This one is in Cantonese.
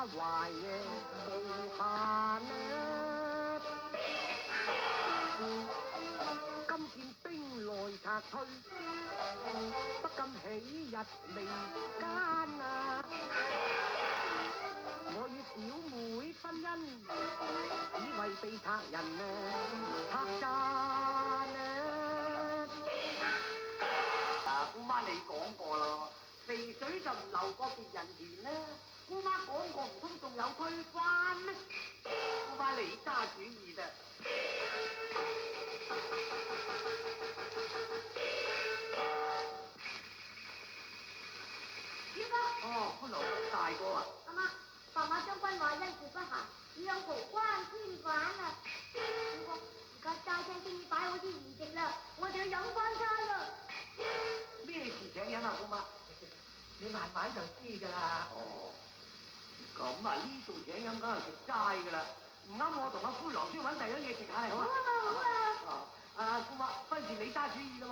懷無限呢。今見兵來賊退，不禁起日眉間啊！我與小妹婚姻，只為被賊人賊賺啊！姑媽你講過咯，肥水就唔流過別人田啦。姑媽講過唔通仲有推翻咩？姑媽你揸主意啫。小哥。哦，歡樂大哥啊！阿媽，白馬將軍話因事不暇，要讓蒲關先返啊！小哥，而家齋聽經已擺好啲筵席啦，我哋要飲翻餐啦。咩事請飲啊，姑媽？你慢慢就知㗎啦。哦，咁啊，呢度請飲梗係食齋㗎啦。唔啱我同阿灰狼先揾第二樣嘢食下嚟好啊。好啊，好啊。姑媽，不如你揸主意啦喎。